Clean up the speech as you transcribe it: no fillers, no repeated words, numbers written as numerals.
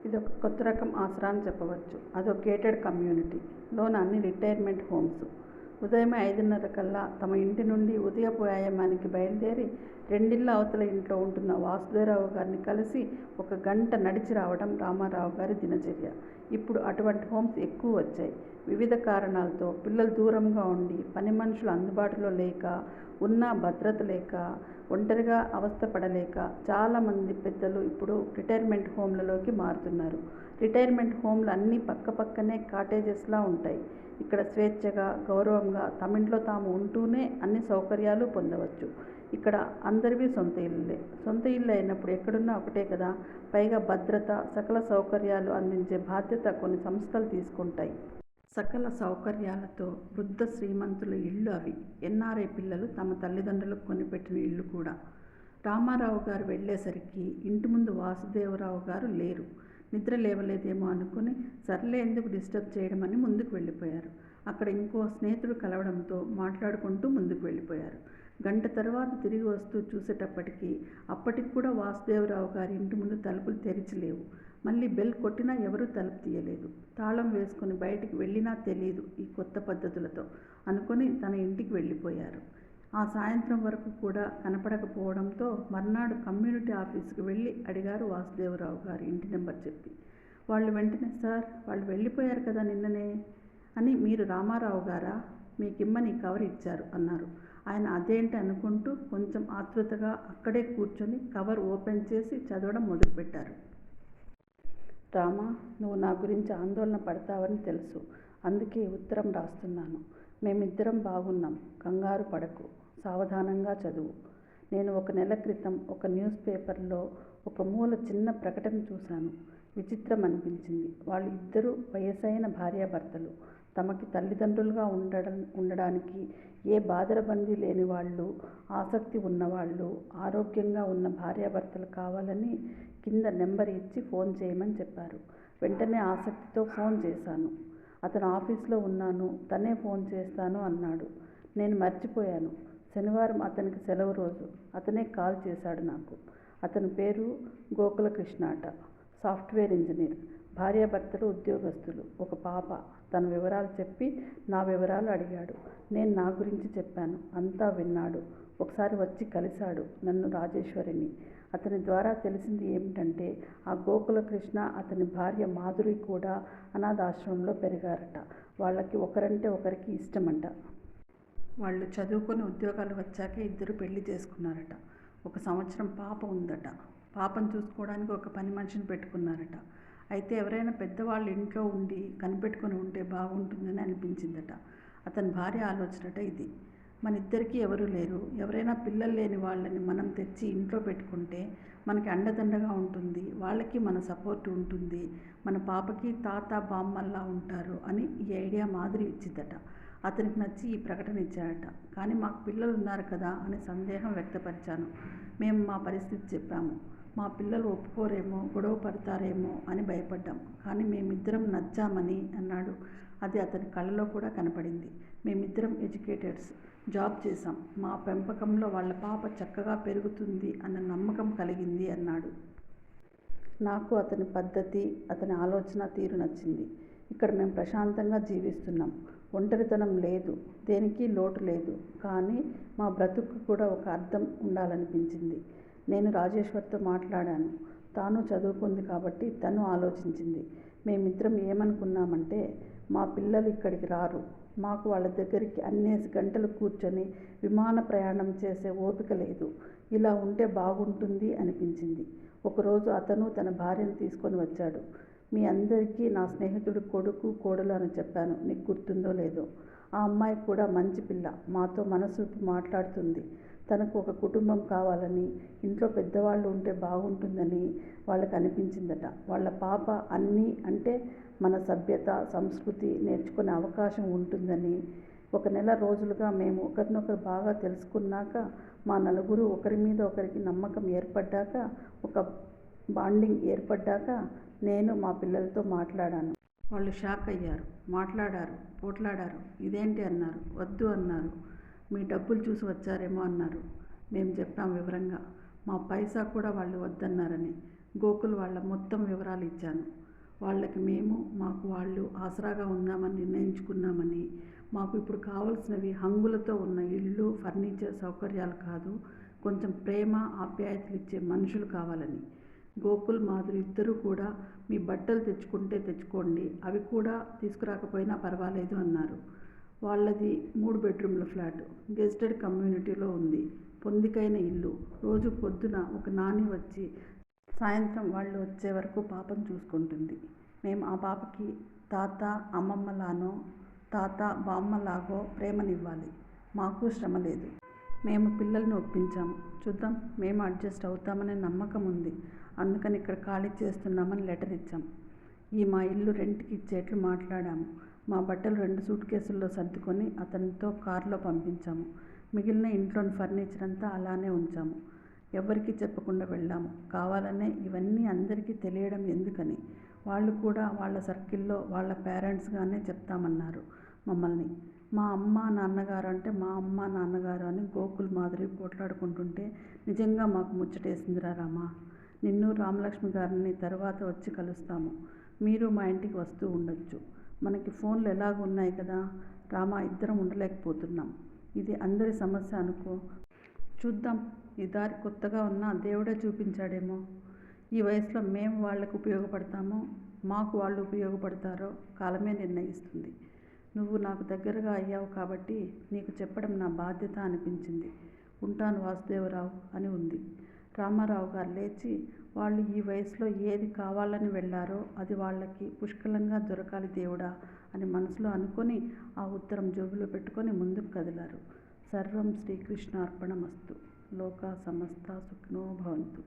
ఇదొక కొత్త రకం ఆసరా అని చెప్పవచ్చు. అదొక గేటెడ్ కమ్యూనిటీ. లోన అన్ని రిటైర్మెంట్ హోమ్స్. ఉదయమే 5:30 కల్లా తమ ఇంటి నుండి ఉదయపు వ్యాయామానికి బయలుదేరి రెండిళ్ళ అవతల ఇంట్లో ఉంటున్న వాసుదేవరావు గారిని కలిసి 1 గంట నడిచి రావడం రామారావు గారి దినచర్య. ఇప్పుడు అటువంటి హోమ్స్ ఎక్కువ వచ్చాయి. వివిధ కారణాలతో పిల్లలు దూరంగా ఉండి, పని మనుషులు అందుబాటులో లేక, ఉన్నా భద్రత లేక, ఒంటరిగా అవస్థపడలేక చాలామంది పెద్దలు ఇప్పుడు రిటైర్మెంట్ హోమ్లలోకి మారుతున్నారు. రిటైర్మెంట్ హోమ్లు అన్నీ పక్కపక్కనే కాటేజెస్లా ఉంటాయి. ఇక్కడ స్వేచ్ఛగా, గౌరవంగా తమింట్లో తాము ఉంటూనే అన్ని సౌకర్యాలు పొందవచ్చు. ఇక్కడ అందరివి సొంత ఇళ్ళే. సొంత ఇల్లు అయినప్పుడు ఎక్కడున్నా ఒకటే కదా. పైగా భద్రత, సకల సౌకర్యాలు అందించే బాధ్యత కొన్ని సంస్థలు తీసుకుంటాయి. సకల సౌకర్యాలతో వృద్ధ శ్రీమంతుల ఇళ్ళు అవి. ఎన్ఆర్ఐ పిల్లలు తమ తల్లిదండ్రులకు కొనిపెట్టిన ఇళ్ళు కూడా. రామారావు గారు వెళ్ళేసరికి ఇంటి ముందు వాసుదేవరావు గారు లేరు. నిద్ర లేవలేదేమో అనుకుని సర్లే ఎందుకు డిస్టర్బ్ చేయడం అని ముందుకు వెళ్ళిపోయారు. అక్కడ ఇంకో స్నేహితుడు కలవడంతో మాట్లాడుకుంటూ ముందుకు వెళ్ళిపోయారు. గంట తర్వాత తిరిగి వస్తూ చూసేటప్పటికి అప్పటికి కూడా వాసుదేవరావు గారి ఇంటి ముందు తలుపులు తెరిచి లేవు. మళ్ళీ బెల్ కొట్టినా ఎవరూ తలుపు తీయలేదు. తాళం వేసుకుని బయటికి వెళ్ళినా తెలీదు ఈ కొత్త పద్ధతులతో అనుకుని తన ఇంటికి వెళ్ళిపోయారు. ఆ సాయంత్రం వరకు కూడా కనపడకపోవడంతో మర్నాడు కమ్యూనిటీ ఆఫీసుకు వెళ్ళి అడిగారు వాసుదేవరావు గారి ఇంటి నెంబర్ చెప్పి. వాళ్ళు వెంటనే, సార్ వాళ్ళు వెళ్ళిపోయారు కదా నిన్ననే అని. మీరు రామారావు గారా? మీకిమ్మని కవర్ ఇచ్చారు అన్నారు. ఆయన అదేంటి అనుకుంటూ కొంచెం ఆతృతగా అక్కడే కూర్చొని కవర్ ఓపెన్ చేసి చదవడం మొదలుపెట్టారు. రామా, నువ్వు నా గురించి ఆందోళన పడతావని తెలుసు. అందుకే ఉత్తరం రాస్తున్నాను. మేమిద్దరం బాగున్నాం. కంగారు పడకు. సావధానంగా చదువు. నేను 1 నెల క్రితం ఒక న్యూస్ పేపర్లో ఒక మూల చిన్న ప్రకటన చూశాను. విచిత్రం అనిపించింది. వాళ్ళు ఇద్దరు వయసైన భార్యాభర్తలు. తమకి తల్లిదండ్రులుగా ఉండడానికి ఏ బాదరబందీ లేని వాళ్ళు, ఆసక్తి ఉన్నవాళ్ళు, ఆరోగ్యంగా ఉన్న భార్యాభర్తలు కావాలని కింద నెంబర్ ఇచ్చి ఫోన్ చేయమని చెప్పారు. వెంటనే ఆసక్తితో ఫోన్ చేశాను. అతను ఆఫీస్లో ఉన్నాను, తనే ఫోన్ చేస్తాను అన్నాడు. నేను మర్చిపోయాను. శనివారం అతనికి సెలవు రోజు. అతనే కాల్ చేశాడు నాకు. అతని పేరు గోకులకృష్ణ అట. Software engineer. భార్యాభర్తలు ఉద్యోగస్తులు. ఒక పాప. తన వివరాలు చెప్పి నా వివరాలు అడిగాడు. నేను నా గురించి చెప్పాను. అంతా విన్నాడు. ఒకసారి వచ్చి కలిశాడు నన్ను, రాజేశ్వరిని. అతని ద్వారా తెలిసింది ఏమిటంటే ఆ గోకులకృష్ణ, అతని భార్య మాధురి కూడా అనాథాశ్రమంలో పెరిగారట. వాళ్ళకి ఒకరంటే ఒకరికి ఇష్టమంట. వాళ్ళు చదువుకొని ఉద్యోగాలు వచ్చాకే ఇద్దరు పెళ్లి చేసుకున్నారట. 1 సంవత్సరం పాప ఉందట. పాపను చూసుకోవడానికి ఒక పని మనిషిని పెట్టుకున్నారట. అయితే ఎవరైనా పెద్దవాళ్ళు ఇంట్లో ఉండి కనిపెట్టుకుని ఉంటే బాగుంటుందని అనిపించిందట. అతని భార్య ఆలోచనట ఇది. మన ఇద్దరికీ ఎవరూ లేరు. ఎవరైనా పిల్లలు లేని వాళ్ళని మనం తెచ్చి ఇంట్లో పెట్టుకుంటే మనకి అండదండగా ఉంటుంది. వాళ్ళకి మన సపోర్ట్ ఉంటుంది. మన పాపకి తాత బామ్మల్లా ఉంటారు అని ఈ ఐడియా మాదిరి ఇచ్చిందట. అతనికి నచ్చి ఈ ప్రకటన ఇచ్చాడట. కానీ మాకు పిల్లలు ఉన్నారు కదా అని సందేహం వ్యక్తపరిచాను. మేము మా పరిస్థితి చెప్పాము. మా పిల్లలు ఒప్పుకోరేమో, గొడవ పడతారేమో అని భయపడ్డాం. కానీ మేమిద్దరం నచ్చామని అన్నాడు. అది అతని కళ్ళలో కూడా కనపడింది. మేమిద్దరం ఎడ్యుకేటెడ్స్. జాబ్ చేశాం. మా పెంపకంలో వాళ్ళ పాప చక్కగా పెరుగుతుంది అన్న నమ్మకం కలిగింది అన్నాడు. నాకు అతని పద్ధతి, అతని ఆలోచన తీరు నచ్చింది. ఇక్కడ మేము ప్రశాంతంగా జీవిస్తున్నాం. ఒంటరితనం లేదు. దేనికి లోటు లేదు. కానీ మా బ్రతుకు కూడా ఒక అర్థం ఉండాలనిపించింది. నేను రాజేశ్వరితో మాట్లాడాను. తాను చదువుకుంది కాబట్టి తను ఆలోచించింది. మేమిద్దరం ఏమనుకున్నామంటే మా పిల్లలు ఇక్కడికి రారు. మాకు వాళ్ళ దగ్గరికి అన్నేసి గంటలు కూర్చొని విమాన ప్రయాణం చేసే ఓపిక లేదు. ఇలా ఉంటే బాగుంటుంది అనిపించింది. ఒకరోజు అతను తన భార్యను తీసుకొని వచ్చాడు. మీ అందరికీ నా స్నేహితుడు కొడుకు, కోడలు అని చెప్పాను. నీకు గుర్తుందో లేదో. ఆ అమ్మాయి కూడా మంచి పిల్ల. మాతో మనసు విప్పి మాట్లాడుతుంది. తనకు ఒక కుటుంబం కావాలని, ఇంట్లో పెద్దవాళ్ళు ఉంటే బాగుంటుందని వాళ్ళకి అనిపించిందట. వాళ్ళ పాప అన్నీ అంటే మన సభ్యత, సంస్కృతి నేర్చుకునే అవకాశం ఉంటుందని. 1 నెల రోజులుగా మేము ఒకరినొకరు బాగా తెలుసుకున్నాక, మా నలుగురు ఒకరి మీద ఒకరికి నమ్మకం ఏర్పడ్డాక, ఒక బాండింగ్ ఏర్పడ్డాక నేను మా పిల్లలతో మాట్లాడాను. వాళ్ళు షాక్ అయ్యారు. మాట్లాడారు, పోట్లాడారు. ఇదేంటి అన్నారు. వద్దు అన్నారు. మీ డబ్బులు చూసి వచ్చారేమో అన్నారు. మేము చెప్పాం వివరంగా. మా పైసా కూడా వాళ్ళు వద్దన్నారని. గోకుల్ వాళ్ళ మొత్తం వివరాలు ఇచ్చాను. వాళ్ళకి మేము, మాకు వాళ్ళు ఆసరాగా ఉందామని నిర్ణయించుకున్నామని, మాకు ఇప్పుడు కావాల్సినవి హంగులతో ఉన్న ఇళ్ళు, ఫర్నిచర్ సౌకర్యాలు కాదు, కొంచెం ప్రేమ, ఆప్యాయతలు ఇచ్చే మనుషులు కావాలని. గోకుల్, మాధురి ఇద్దరూ కూడా మీ బట్టలు తెచ్చుకుంటే తెచ్చుకోండి, అవి కూడా తీసుకురాకపోయినా పర్వాలేదు అన్నారు. వాళ్ళది 3 బెడ్రూమ్ల ఫ్లాట్, గెజిటెడ్ కమ్యూనిటీలో ఉంది. పొందికైన ఇల్లు. రోజు పొద్దున ఒక నాని వచ్చి సాయంత్రం వాళ్ళు వచ్చే వరకు పాపను చూసుకుంటుంది. మేము ఆ పాపకి తాత అమ్మమ్మలానో, తాత బామ్మలాగో ప్రేమనివ్వాలి. మాకు శ్రమ లేదు. మేము పిల్లల్ని ఒప్పించాము. చూద్దాం, మేము అడ్జస్ట్ అవుతామనే నమ్మకం ఉంది. అందుకని ఇక్కడ ఖాళీ చేస్తున్నామని లెటర్ ఇచ్చాం. ఈ మా ఇల్లు రెంట్కి ఇచ్చేట్లు మాట్లాడాము. మా బట్టలు 2 సూట్ కేసుల్లో సర్దుకొని అతనితో కారులో పంపించాము. మిగిలిన ఇంట్లోని ఫర్నిచర్ అంతా అలానే ఉంచాము. ఎవరికీ చెప్పకుండా వెళ్ళాము. కావాలనే ఇవన్నీ అందరికీ తెలియడం ఎందుకని. వాళ్ళు కూడా వాళ్ళ సర్కిల్లో వాళ్ళ పేరెంట్స్గానే చెప్తామన్నారు మమ్మల్ని. మా అమ్మ నాన్నగారు అంటే మా అమ్మ నాన్నగారు అని గోకుల్, మాధురి పోట్లాడుకుంటుంటే నిజంగా మాకు ముచ్చటేసిందిరా రామా. నిన్ను, రామలక్ష్మి గారిని తర్వాత వచ్చి కలుస్తాము. మీరు మా ఇంటికి వస్తూ ఉండొచ్చు. మనకి ఫోన్లు ఎలాగూ ఉన్నాయి కదా రామా. ఇద్దరం ఉండలేకపోతున్నాం. ఇది అందరి సమస్య అనుకో. చూద్దాం, ఈ దారి కొత్తగా ఉన్నా దేవుడే చూపించాడేమో. ఈ వయసులో మేము వాళ్ళకు ఉపయోగపడతామో, మాకు వాళ్ళు ఉపయోగపడతారో కాలమే నిర్ణయిస్తుంది. నువ్వు నాకు దగ్గరగా అయ్యావు కాబట్టి నీకు చెప్పడం నా బాధ్యత అనిపించింది. ఉంటాను వాసుదేవరావు అని ఉంది. రామారావు గారు లేచి, వాళ్ళు ఈ వయసులో ఏది కావాలని వెళ్ళారో అది వాళ్ళకి పుష్కలంగా దొరకాలి దేవుడా అని మనసులో అనుకొని ఆ ఉత్తరం జోబులో పెట్టుకొని ముందుకు కదిలారు. సర్వం శ్రీకృష్ణార్పణమస్తు. లోకా సమస్తా సుఖినో భవంతు.